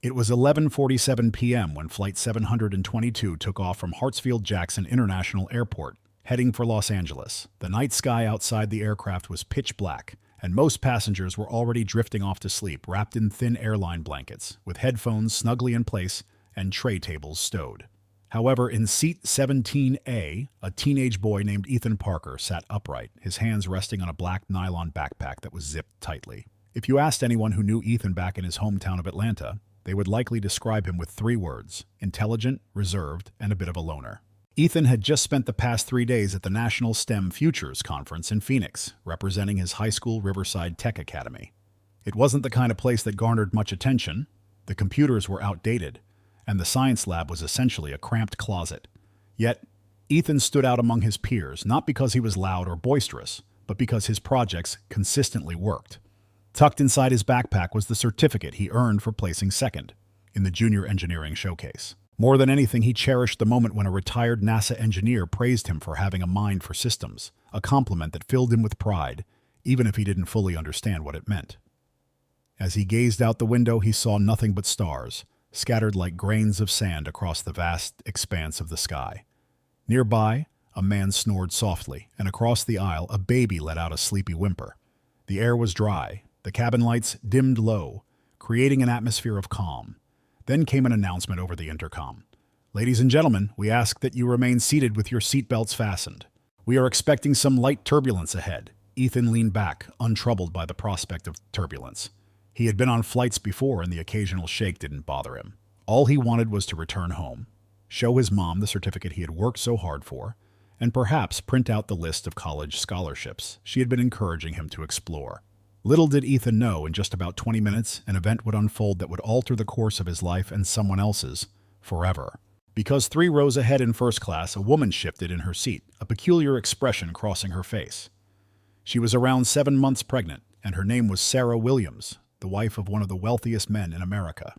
It was 11:47 p.m. when Flight 722 took off from Hartsfield-Jackson International Airport, heading for Los Angeles. The night sky outside the aircraft was pitch black, and most passengers were already drifting off to sleep, wrapped in thin airline blankets, with headphones snugly in place and tray tables stowed. However, in seat 17A, a teenage boy named Ethan Parker sat upright, his hands resting on a black nylon backpack that was zipped tightly. If you asked anyone who knew Ethan back in his hometown of Atlanta, they would likely describe him with 3 words: intelligent, reserved, and a bit of a loner. Ethan had just spent the past 3 days at the National STEM Futures Conference in Phoenix, representing his high school Riverside Tech Academy. It wasn't the kind of place that garnered much attention. The computers were outdated, and the science lab was essentially a cramped closet. Yet, Ethan stood out among his peers, not because he was loud or boisterous, but because his projects consistently worked. Tucked inside his backpack was the certificate he earned for placing second in the Junior Engineering Showcase. More than anything, he cherished the moment when a retired NASA engineer praised him for having a mind for systems, a compliment that filled him with pride, even if he didn't fully understand what it meant. As he gazed out the window, he saw nothing but stars, scattered like grains of sand across the vast expanse of the sky. Nearby, a man snored softly, and across the aisle, a baby let out a sleepy whimper. The air was dry. The cabin lights dimmed low, creating an atmosphere of calm. Then came an announcement over the intercom. "Ladies and gentlemen, we ask that you remain seated with your seatbelts fastened. We are expecting some light turbulence ahead." Ethan leaned back, untroubled by the prospect of turbulence. He had been on flights before, and the occasional shake didn't bother him. All he wanted was to return home, show his mom the certificate he had worked so hard for, and perhaps print out the list of college scholarships she had been encouraging him to explore. Little did Ethan know, in just about 20 minutes, an event would unfold that would alter the course of his life and someone else's forever. Because 3 rows ahead in first class, a woman shifted in her seat, a peculiar expression crossing her face. She was around 7 months pregnant, and her name was Sarah Williams, the wife of one of the wealthiest men in America.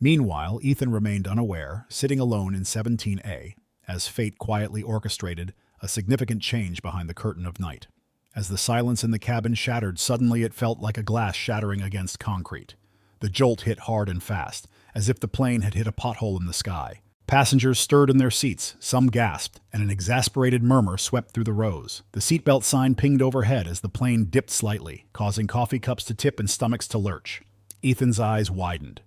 Meanwhile, Ethan remained unaware, sitting alone in 17A, as fate quietly orchestrated a significant change behind the curtain of night. As the silence in the cabin shattered, suddenly it felt like a glass shattering against concrete. The jolt hit hard and fast, as if the plane had hit a pothole in the sky. Passengers stirred in their seats, some gasped, and an exasperated murmur swept through the rows. The seatbelt sign pinged overhead as the plane dipped slightly, causing coffee cups to tip and stomachs to lurch. Ethan's eyes widened,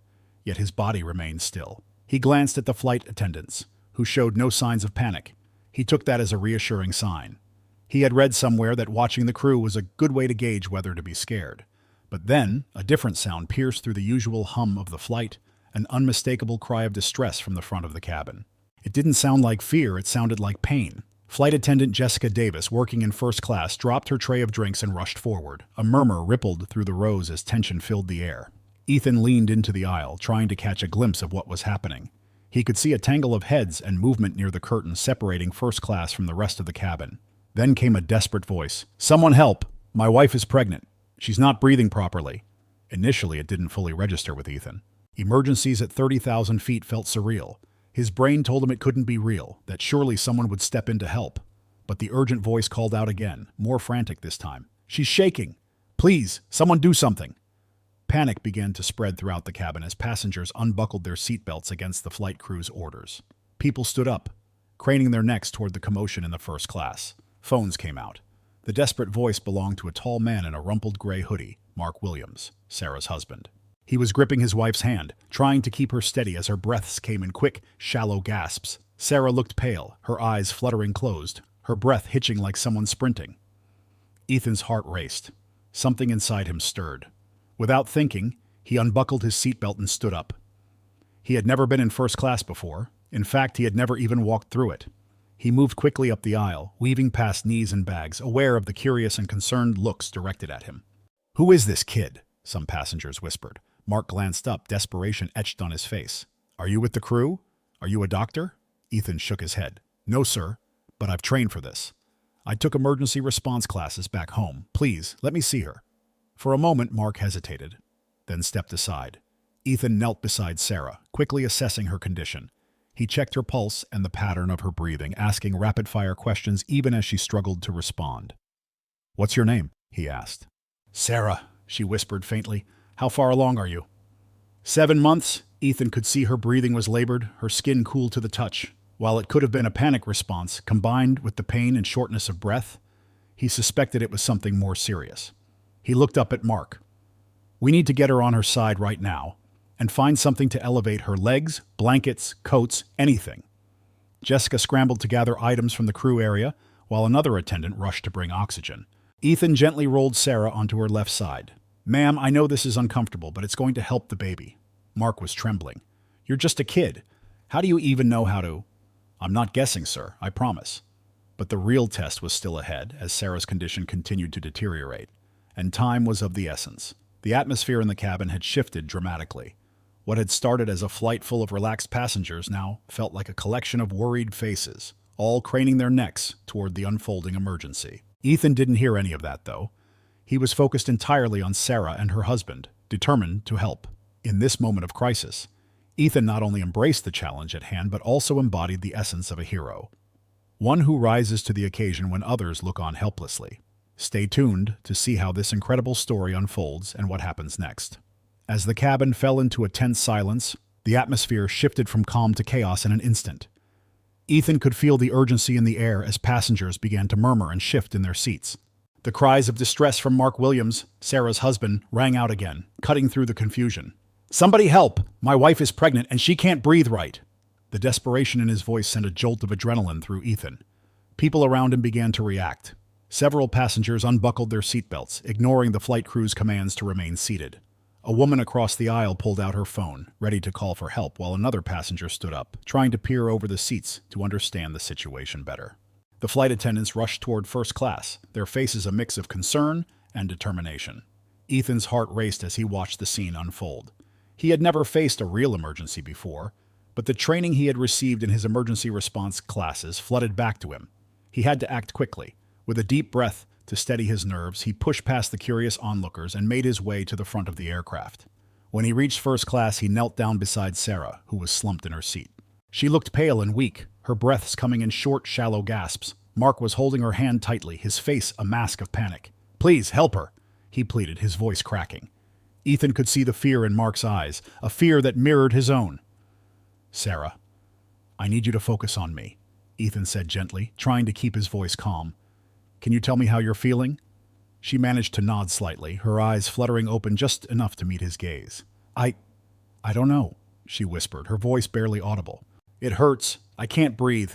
yet his body remained still. He glanced at the flight attendants, who showed no signs of panic. He took that as a reassuring sign. He had read somewhere that watching the crew was a good way to gauge whether to be scared. But then, a different sound pierced through the usual hum of the flight, an unmistakable cry of distress from the front of the cabin. It didn't sound like fear, it sounded like pain. Flight attendant Jessica Davis, working in first class, dropped her tray of drinks and rushed forward. A murmur rippled through the rows as tension filled the air. Ethan leaned into the aisle, trying to catch a glimpse of what was happening. He could see a tangle of heads and movement near the curtain separating first class from the rest of the cabin. Then came a desperate voice. "Someone help! My wife is pregnant. She's not breathing properly." Initially, it didn't fully register with Ethan. Emergencies at 30,000 feet felt surreal. His brain told him it couldn't be real, that surely someone would step in to help. But the urgent voice called out again, more frantic this time. "She's shaking! Please, someone do something!" Panic began to spread throughout the cabin as passengers unbuckled their seatbelts against the flight crew's orders. People stood up, craning their necks toward the commotion in the first class. Phones came out. The desperate voice belonged to a tall man in a rumpled gray hoodie, Mark Williams, Sarah's husband. He was gripping his wife's hand, trying to keep her steady as her breaths came in quick, shallow gasps. Sarah looked pale, her eyes fluttering closed, her breath hitching like someone sprinting. Ethan's heart raced. Something inside him stirred. Without thinking, he unbuckled his seatbelt and stood up. He had never been in first class before. In fact, he had never even walked through it. He moved quickly up the aisle, weaving past knees and bags, aware of the curious and concerned looks directed at him. "Who is this kid?" some passengers whispered. Mark glanced up, desperation etched on his face. "Are you with the crew? Are you a doctor?" Ethan shook his head. "No, sir, but I've trained for this. I took emergency response classes back home. Please, let me see her." For a moment, Mark hesitated, then stepped aside. Ethan knelt beside Sarah, quickly assessing her condition. He checked her pulse and the pattern of her breathing, asking rapid-fire questions even as she struggled to respond. "What's your name?" he asked. "Sarah," she whispered faintly. "How far along are you?" 7 months, Ethan could see her breathing was labored, her skin cool to the touch. While it could have been a panic response, combined with the pain and shortness of breath, he suspected it was something more serious. He looked up at Mark. "We need to get her on her side right now and find something to elevate her legs, blankets, coats, anything." Jessica scrambled to gather items from the crew area, while another attendant rushed to bring oxygen. Ethan gently rolled Sarah onto her left side. "Ma'am, I know this is uncomfortable, but it's going to help the baby." Mark was trembling. "You're just a kid. How do you even know how to—" "I'm not guessing, sir, I promise." But the real test was still ahead as Sarah's condition continued to deteriorate, and time was of the essence. The atmosphere in the cabin had shifted dramatically. What had started as a flight full of relaxed passengers now felt like a collection of worried faces, all craning their necks toward the unfolding emergency. Ethan didn't hear any of that, though. He was focused entirely on Sarah and her husband, determined to help. In this moment of crisis, Ethan not only embraced the challenge at hand but also embodied the essence of a hero. One who rises to the occasion when others look on helplessly. Stay tuned to see how this incredible story unfolds and what happens next. As the cabin fell into a tense silence, the atmosphere shifted from calm to chaos in an instant. Ethan could feel the urgency in the air as passengers began to murmur and shift in their seats. The cries of distress from Mark Williams, Sarah's husband, rang out again, cutting through the confusion. "Somebody help! My wife is pregnant and she can't breathe right!" The desperation in his voice sent a jolt of adrenaline through Ethan. People around him began to react. Several passengers unbuckled their seatbelts, ignoring the flight crew's commands to remain seated. A woman across the aisle pulled out her phone, ready to call for help, while another passenger stood up, trying to peer over the seats to understand the situation better. The flight attendants rushed toward first class, their faces a mix of concern and determination. Ethan's heart raced as he watched the scene unfold. He had never faced a real emergency before, but the training he had received in his emergency response classes flooded back to him. He had to act quickly. With a deep breath to steady his nerves, he pushed past the curious onlookers and made his way to the front of the aircraft. When he reached first class, he knelt down beside Sarah, who was slumped in her seat. She looked pale and weak, her breaths coming in short, shallow gasps. Mark was holding her hand tightly, his face a mask of panic. "Please, help her," he pleaded, his voice cracking. Ethan could see the fear in Mark's eyes, a fear that mirrored his own. "Sarah, I need you to focus on me," Ethan said gently, trying to keep his voice calm. "Can you tell me how you're feeling?" She managed to nod slightly, her eyes fluttering open just enough to meet his gaze. I don't know," she whispered, her voice barely audible. "It hurts. I can't breathe."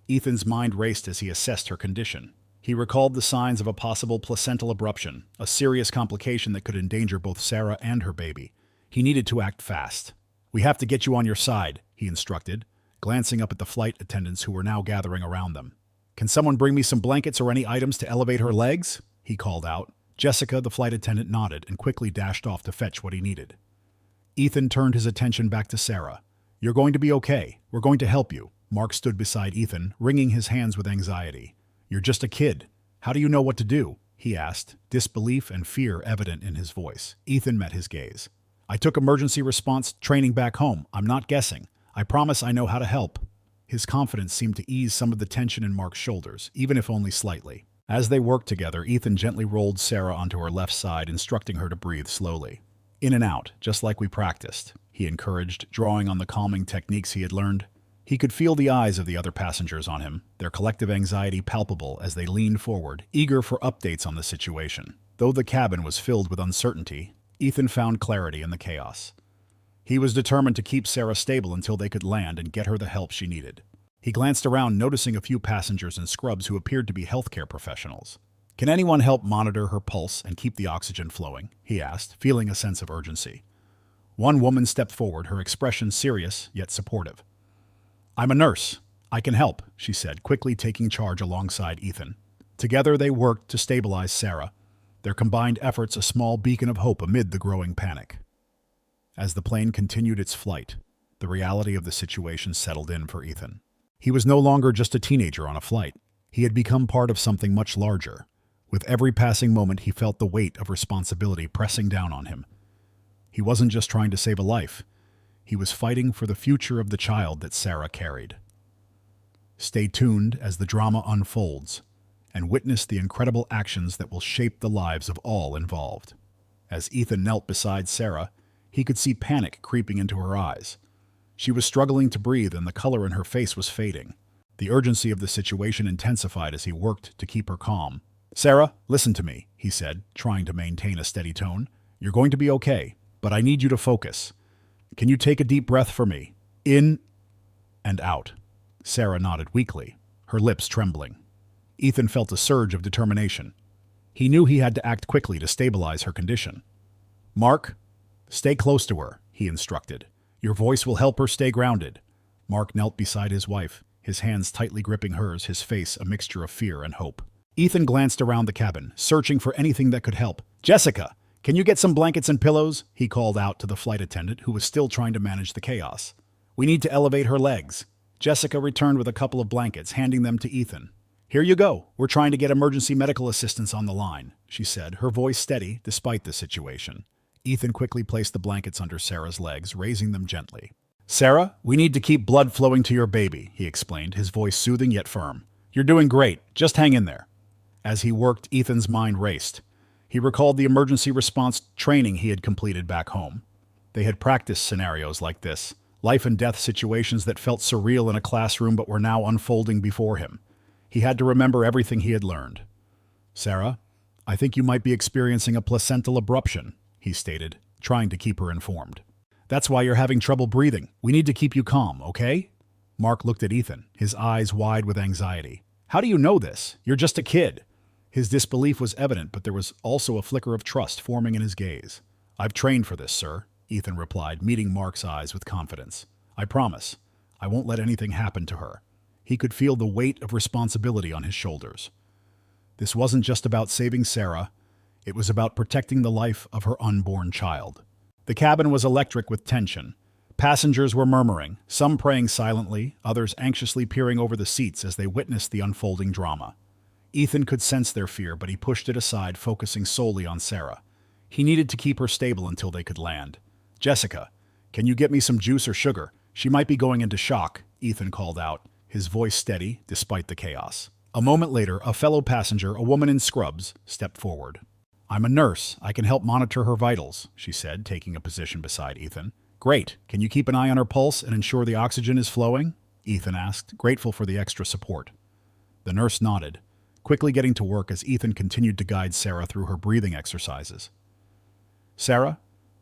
Ethan's mind raced as he assessed her condition. He recalled the signs of a possible placental abruption, a serious complication that could endanger both Sarah and her baby. He needed to act fast. "We have to get you on your side," he instructed, glancing up at the flight attendants who were now gathering around them. "Can someone bring me some blankets or any items to elevate her legs?" he called out. Jessica, the flight attendant, nodded and quickly dashed off to fetch what he needed. Ethan turned his attention back to Sarah. "You're going to be okay. We're going to help you." Mark stood beside Ethan, wringing his hands with anxiety. "You're just a kid. How do you know what to do?" he asked, disbelief and fear evident in his voice. Ethan met his gaze. "I took emergency response training back home. I'm not guessing. I promise I know how to help." His confidence seemed to ease some of the tension in Mark's shoulders, even if only slightly. As they worked together, Ethan gently rolled Sarah onto her left side, instructing her to breathe slowly. "In and out, just like we practiced," he encouraged, drawing on the calming techniques he had learned. He could feel the eyes of the other passengers on him, their collective anxiety palpable as they leaned forward, eager for updates on the situation. Though the cabin was filled with uncertainty, Ethan found clarity in the chaos. He was determined to keep Sarah stable until they could land and get her the help she needed. He glanced around, noticing a few passengers in scrubs who appeared to be healthcare professionals. "Can anyone help monitor her pulse and keep the oxygen flowing?" he asked, feeling a sense of urgency. One woman stepped forward, her expression serious yet supportive. "I'm a nurse. I can help," she said, quickly taking charge alongside Ethan. Together they worked to stabilize Sarah, their combined efforts a small beacon of hope amid the growing panic. As the plane continued its flight, the reality of the situation settled in for Ethan. He was no longer just a teenager on a flight. He had become part of something much larger. With every passing moment, he felt the weight of responsibility pressing down on him. He wasn't just trying to save a life. He was fighting for the future of the child that Sarah carried. Stay tuned as the drama unfolds and witness the incredible actions that will shape the lives of all involved. As Ethan knelt beside Sarah, He could see panic creeping into her eyes. She was struggling to breathe and the color in her face was fading. The urgency of the situation intensified as he worked to keep her calm. "Sarah, listen to me," he said, trying to maintain a steady tone. "You're going to be okay, but I need you to focus. Can you take a deep breath for me? In and out." Sarah nodded weakly, her lips trembling. Ethan felt a surge of determination. He knew he had to act quickly to stabilize her condition. "Mark, stay close to her," he instructed. "Your voice will help her stay grounded." Mark knelt beside his wife, his hands tightly gripping hers, his face a mixture of fear and hope. Ethan glanced around the cabin, searching for anything that could help. "Jessica, can you get some blankets and pillows?" he called out to the flight attendant, who was still trying to manage the chaos. "We need to elevate her legs." Jessica returned with a couple of blankets, handing them to Ethan. "Here you go. We're trying to get emergency medical assistance on the line," she said, her voice steady despite the situation. Ethan quickly placed the blankets under Sarah's legs, raising them gently. "Sarah, we need to keep blood flowing to your baby," he explained, his voice soothing yet firm. "You're doing great. Just hang in there." As he worked, Ethan's mind raced. He recalled the emergency response training he had completed back home. They had practiced scenarios like this, life and death situations that felt surreal in a classroom but were now unfolding before him. He had to remember everything he had learned. "Sarah, I think you might be experiencing a placental abruption," he stated, trying to keep her informed. "That's why you're having trouble breathing. We need to keep you calm, okay?" Mark looked at Ethan, his eyes wide with anxiety. "How do you know this? You're just a kid." His disbelief was evident, but there was also a flicker of trust forming in his gaze. "I've trained for this, sir," Ethan replied, meeting Mark's eyes with confidence. "I promise. I won't let anything happen to her." He could feel the weight of responsibility on his shoulders. This wasn't just about saving Sarah. It was about protecting the life of her unborn child. The cabin was electric with tension. Passengers were murmuring, some praying silently, others anxiously peering over the seats as they witnessed the unfolding drama. Ethan could sense their fear, but he pushed it aside, focusing solely on Sarah. He needed to keep her stable until they could land. "Jessica, can you get me some juice or sugar? She might be going into shock," Ethan called out, his voice steady despite the chaos. A moment later, a fellow passenger, a woman in scrubs, stepped forward. "I'm a nurse. I can help monitor her vitals," she said, taking a position beside Ethan. "Great. Can you keep an eye on her pulse and ensure the oxygen is flowing?" Ethan asked, grateful for the extra support. The nurse nodded, quickly getting to work as Ethan continued to guide Sarah through her breathing exercises. "Sarah,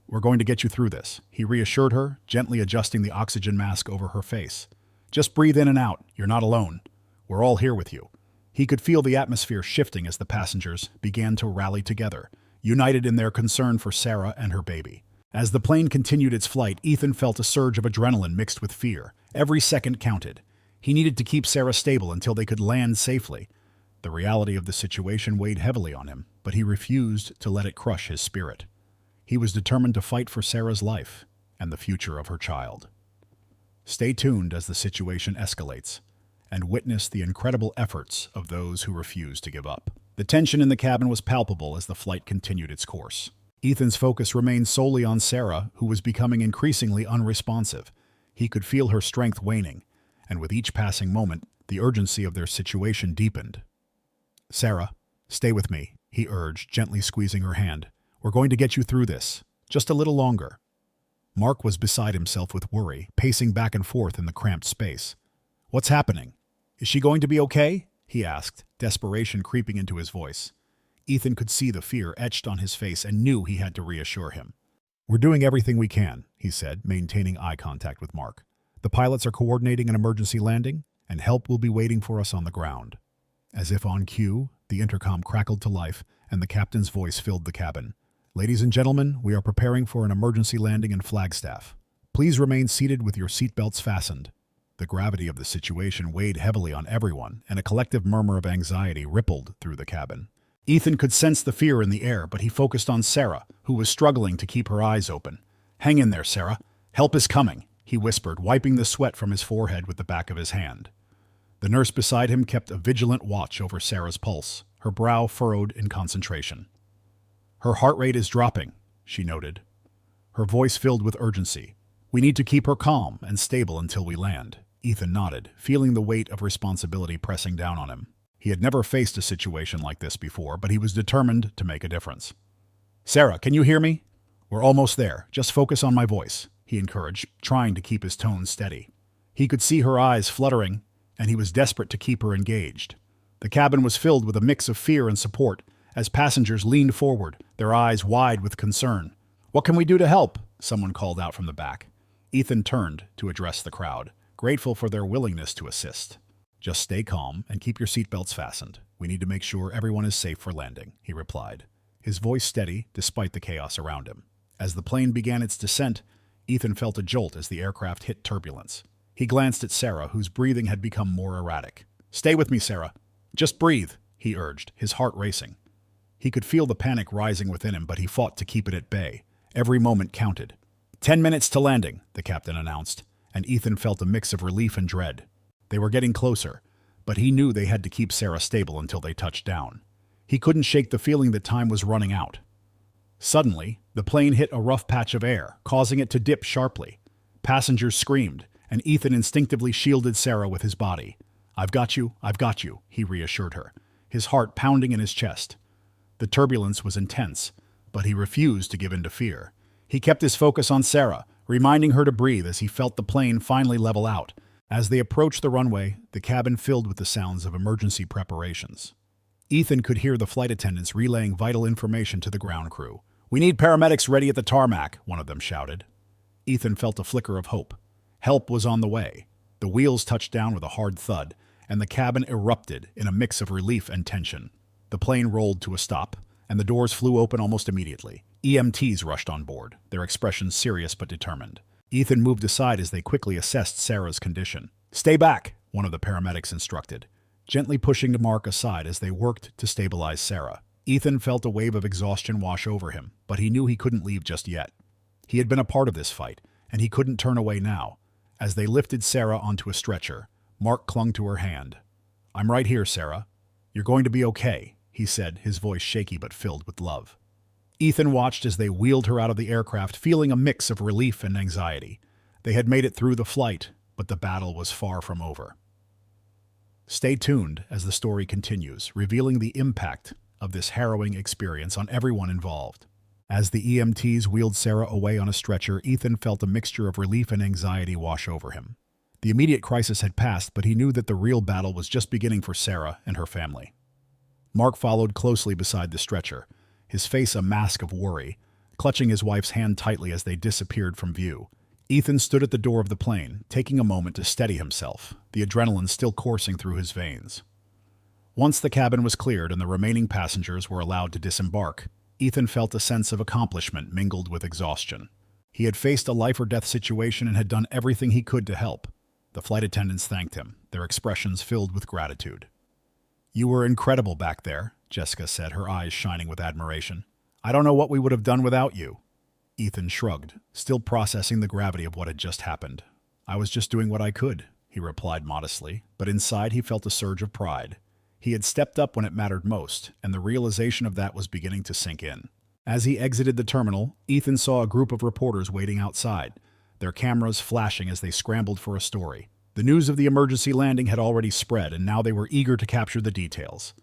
we're going to get you through this," he reassured her, gently adjusting the oxygen mask over her face. "Just breathe in and out. You're not alone. We're all here with you." He could feel the atmosphere shifting as the passengers began to rally together, united in their concern for Sarah and her baby. As the plane continued its flight, Ethan felt a surge of adrenaline mixed with fear. Every second counted. He needed to keep Sarah stable until they could land safely. The reality of the situation weighed heavily on him, but he refused to let it crush his spirit. He was determined to fight for Sarah's life and the future of her child. Stay tuned as the situation escalates, and witness the incredible efforts of those who refuse to give up. The tension in the cabin was palpable as the flight continued its course. Ethan's focus remained solely on Sarah, who was becoming increasingly unresponsive. He could feel her strength waning, and with each passing moment, the urgency of their situation deepened. "Sarah, stay with me," he urged, gently squeezing her hand. "We're going to get you through this. Just a little longer." Mark was beside himself with worry, pacing back and forth in the cramped space. "What's happening? Is she going to be okay?" he asked, desperation creeping into his voice. Ethan could see the fear etched on his face and knew he had to reassure him. "We're doing everything we can," he said, maintaining eye contact with Mark. "The pilots are coordinating an emergency landing, and help will be waiting for us on the ground." As if on cue, the intercom crackled to life, and the captain's voice filled the cabin. "Ladies and gentlemen, we are preparing for an emergency landing in Flagstaff. Please remain seated with your seatbelts fastened." The gravity of the situation weighed heavily on everyone, and a collective murmur of anxiety rippled through the cabin. Ethan could sense the fear in the air, but he focused on Sarah, who was struggling to keep her eyes open. "Hang in there, Sarah. Help is coming," he whispered, wiping the sweat from his forehead with the back of his hand. The nurse beside him kept a vigilant watch over Sarah's pulse, her brow furrowed in concentration. "Her heart rate is dropping," she noted, her voice filled with urgency. "We need to keep her calm and stable until we land." Ethan nodded, feeling the weight of responsibility pressing down on him. He had never faced a situation like this before, but he was determined to make a difference. "Sarah, can you hear me? We're almost there. Just focus on my voice, he encouraged, trying to keep his tone steady. He could see her eyes fluttering, and he was desperate to keep her engaged. The cabin was filled with a mix of fear and support as passengers leaned forward, their eyes wide with concern. "What can we do to help?" someone called out from the back. Ethan turned to address the crowd, grateful for their willingness to assist. "Just stay calm and keep your seatbelts fastened. We need to make sure everyone is safe for landing," he replied, his voice steady despite the chaos around him. As the plane began its descent, Ethan felt a jolt as the aircraft hit turbulence. He glanced at Sarah, whose breathing had become more erratic. "Stay with me, Sarah. Just breathe," he urged, his heart racing. He could feel the panic rising within him, but he fought to keep it at bay. Every moment counted. 10 minutes to landing," the captain announced, and Ethan felt a mix of relief and dread. They were getting closer, but he knew they had to keep Sarah stable until they touched down. He couldn't shake the feeling that time was running out. Suddenly, the plane hit a rough patch of air, causing it to dip sharply. Passengers screamed, and Ethan instinctively shielded Sarah with his body. I've got you," he reassured her, his heart pounding in his chest. The turbulence was intense, but he refused to give in to fear. He kept his focus on Sarah, reminding her to breathe as he felt the plane finally level out. As they approached the runway, the cabin filled with the sounds of emergency preparations. Ethan could hear the flight attendants relaying vital information to the ground crew. "We need paramedics ready at the tarmac," one of them shouted. Ethan felt a flicker of hope. Help was on the way. The wheels touched down with a hard thud, and the cabin erupted in a mix of relief and tension. The plane rolled to a stop, and the doors flew open almost immediately. EMTs rushed on board, their expressions serious but determined. Ethan moved aside as they quickly assessed Sarah's condition. "Stay back," one of the paramedics instructed, gently pushing Mark aside as they worked to stabilize Sarah. Ethan felt a wave of exhaustion wash over him, but he knew he couldn't leave just yet. He had been a part of this fight, and he couldn't turn away now. As they lifted Sarah onto a stretcher, Mark clung to her hand. "I'm right here, Sarah. You're going to be okay," he said, his voice shaky but filled with love. Ethan watched as they wheeled her out of the aircraft, feeling a mix of relief and anxiety. They had made it through the flight, but the battle was far from over. Stay tuned as the story continues, revealing the impact of this harrowing experience on everyone involved. As the EMTs wheeled Sarah away on a stretcher, Ethan felt a mixture of relief and anxiety wash over him. The immediate crisis had passed, but he knew that the real battle was just beginning for Sarah and her family. Mark followed closely beside the stretcher, his face a mask of worry, clutching his wife's hand tightly as they disappeared from view. Ethan stood at the door of the plane, taking a moment to steady himself, the adrenaline still coursing through his veins. Once the cabin was cleared and the remaining passengers were allowed to disembark, Ethan felt a sense of accomplishment mingled with exhaustion. He had faced a life-or-death situation and had done everything he could to help. The flight attendants thanked him, their expressions filled with gratitude. "You were incredible back there," Jessica said, her eyes shining with admiration. "I don't know what we would have done without you." Ethan shrugged, still processing the gravity of what had just happened. "I was just doing what I could," he replied modestly, but inside he felt a surge of pride. He had stepped up when it mattered most, and the realization of that was beginning to sink in. As he exited the terminal, Ethan saw a group of reporters waiting outside, their cameras flashing as they scrambled for a story. The news of the emergency landing had already spread, and now they were eager to capture the details.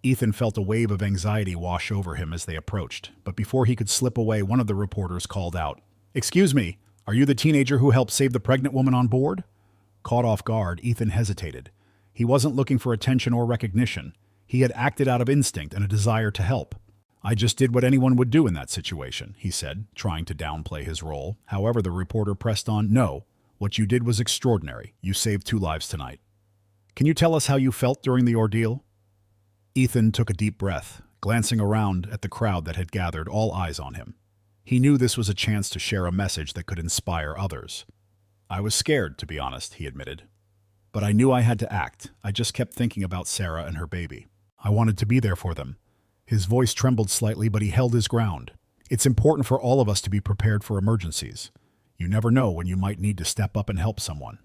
Ethan felt a wave of anxiety wash over him as they approached, but before he could slip away, one of the reporters called out, "Excuse me, are you the teenager who helped save the pregnant woman on board?" Caught off guard, Ethan hesitated. He wasn't looking for attention or recognition. He had acted out of instinct and a desire to help. "I just did what anyone would do in that situation," he said, trying to downplay his role. However, the reporter pressed on, "No, what you did was extraordinary. You saved 2 lives tonight. Can you tell us how you felt during the ordeal?" Ethan took a deep breath, glancing around at the crowd that had gathered, all eyes on him. He knew this was a chance to share a message that could inspire others. "I was scared, to be honest," he admitted. "But I knew I had to act. I just kept thinking about Sarah and her baby. I wanted to be there for them." His voice trembled slightly, but he held his ground. "It's important for all of us to be prepared for emergencies. You never know when you might need to step up and help someone."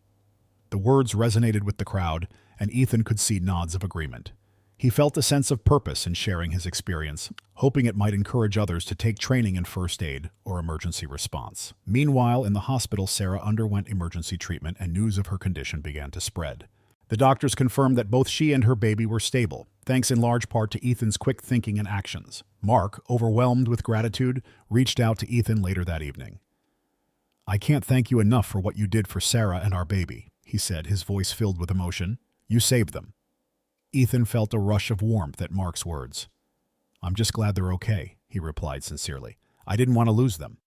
The words resonated with the crowd, and Ethan could see nods of agreement. He felt a sense of purpose in sharing his experience, hoping it might encourage others to take training in first aid or emergency response. Meanwhile, in the hospital, Sarah underwent emergency treatment and news of her condition began to spread. The doctors confirmed that both she and her baby were stable, thanks in large part to Ethan's quick thinking and actions. Mark, overwhelmed with gratitude, reached out to Ethan later that evening. "I can't thank you enough for what you did for Sarah and our baby," he said, his voice filled with emotion. "You saved them." Ethan felt a rush of warmth at Mark's words. "I'm just glad they're okay," he replied sincerely. "I didn't want to lose them."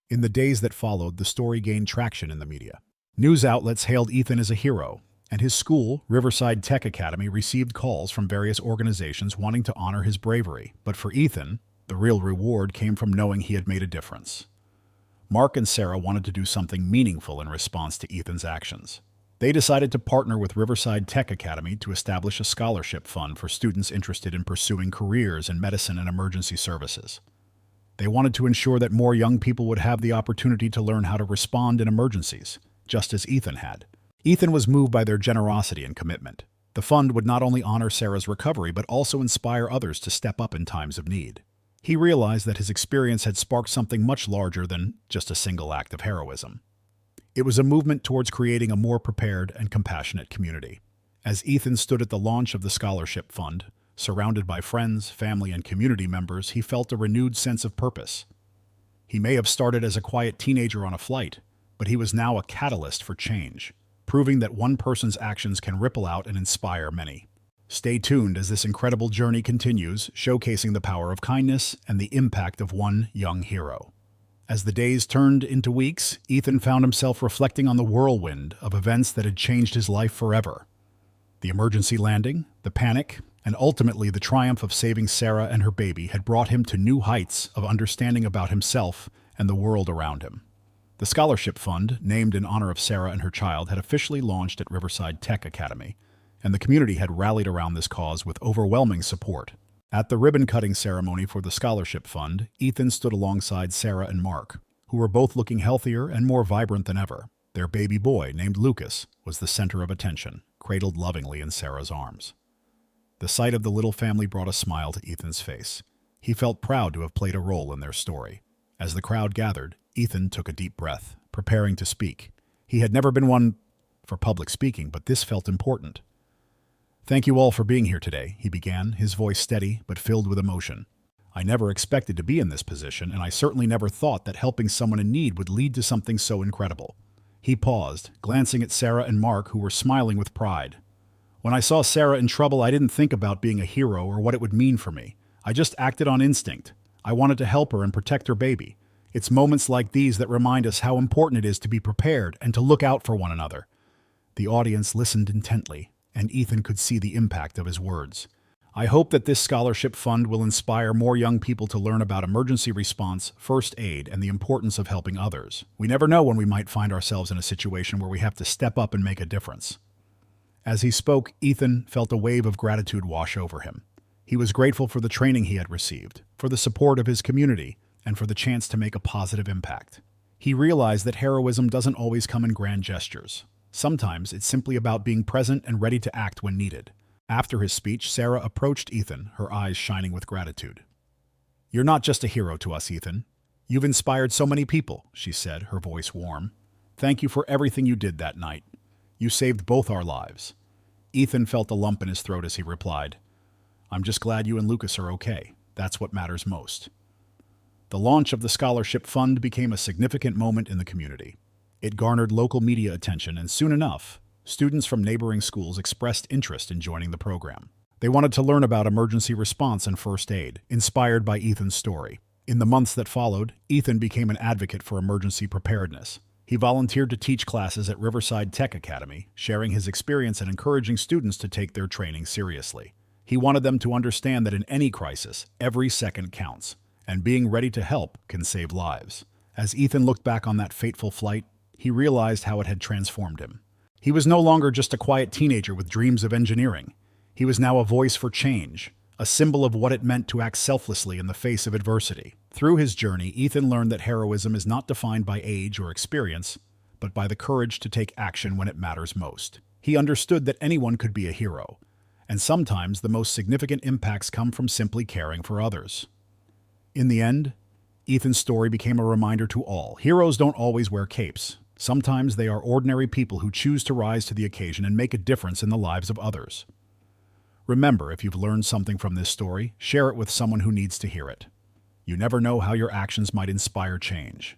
In the days that followed, the story gained traction in the media. News outlets hailed Ethan as a hero, and his school, Riverside Tech Academy, received calls from various organizations wanting to honor his bravery. But for Ethan, the real reward came from knowing he had made a difference. Mark and Sarah wanted to do something meaningful in response to Ethan's actions. They decided to partner with Riverside Tech Academy to establish a scholarship fund for students interested in pursuing careers in medicine and emergency services. They wanted to ensure that more young people would have the opportunity to learn how to respond in emergencies, just as Ethan had. Ethan was moved by their generosity and commitment. The fund would not only honor Sarah's recovery, but also inspire others to step up in times of need. He realized that his experience had sparked something much larger than just a single act of heroism. It was a movement towards creating a more prepared and compassionate community. As Ethan stood at the launch of the scholarship fund, surrounded by friends, family, and community members, he felt a renewed sense of purpose. He may have started as a quiet teenager on a flight, but he was now a catalyst for change, proving that one person's actions can ripple out and inspire many. Stay tuned as this incredible journey continues, showcasing the power of kindness and the impact of one young hero. As the days turned into weeks, Ethan found himself reflecting on the whirlwind of events that had changed his life forever. The emergency landing, the panic, and ultimately the triumph of saving Sarah and her baby had brought him to new heights of understanding about himself and the world around him. The scholarship fund, named in honor of Sarah and her child, had officially launched at Riverside Tech Academy, and the community had rallied around this cause with overwhelming support. At the ribbon-cutting ceremony for the scholarship fund, Ethan stood alongside Sarah and Mark, who were both looking healthier and more vibrant than ever. Their baby boy, named Lucas, was the center of attention, cradled lovingly in Sarah's arms. The sight of the little family brought a smile to Ethan's face. He felt proud to have played a role in their story. As the crowd gathered, Ethan took a deep breath, preparing to speak. He had never been one for public speaking, but this felt important. "Thank you all for being here today," he began, his voice steady but filled with emotion. "I never expected to be in this position, and I certainly never thought that helping someone in need would lead to something so incredible." He paused, glancing at Sarah and Mark, who were smiling with pride. "When I saw Sarah in trouble, I didn't think about being a hero or what it would mean for me. I just acted on instinct. I wanted to help her and protect her baby. It's moments like these that remind us how important it is to be prepared and to look out for one another." The audience listened intently, and Ethan could see the impact of his words. "I hope that this scholarship fund will inspire more young people to learn about emergency response, first aid, and the importance of helping others. We never know when we might find ourselves in a situation where we have to step up and make a difference." As he spoke, Ethan felt a wave of gratitude wash over him. He was grateful for the training he had received, for the support of his community, and for the chance to make a positive impact. He realized that heroism doesn't always come in grand gestures. Sometimes it's simply about being present and ready to act when needed. After his speech, Sarah approached Ethan, her eyes shining with gratitude. "You're not just a hero to us, Ethan. You've inspired so many people," she said, her voice warm. "Thank you for everything you did that night. You saved both our lives." Ethan felt a lump in his throat as he replied, "I'm just glad you and Lucas are okay. That's what matters most." The launch of the scholarship fund became a significant moment in the community. It garnered local media attention, and soon enough, students from neighboring schools expressed interest in joining the program. They wanted to learn about emergency response and first aid, inspired by Ethan's story. In the months that followed, Ethan became an advocate for emergency preparedness. He volunteered to teach classes at Riverside Tech Academy, sharing his experience and encouraging students to take their training seriously. He wanted them to understand that in any crisis, every second counts, and being ready to help can save lives. As Ethan looked back on that fateful flight, he realized how it had transformed him. He was no longer just a quiet teenager with dreams of engineering. He was now a voice for change, a symbol of what it meant to act selflessly in the face of adversity. Through his journey, Ethan learned that heroism is not defined by age or experience, but by the courage to take action when it matters most. He understood that anyone could be a hero, and sometimes the most significant impacts come from simply caring for others. In the end, Ethan's story became a reminder to all. Heroes don't always wear capes. Sometimes they are ordinary people who choose to rise to the occasion and make a difference in the lives of others. Remember, if you've learned something from this story, share it with someone who needs to hear it. You never know how your actions might inspire change.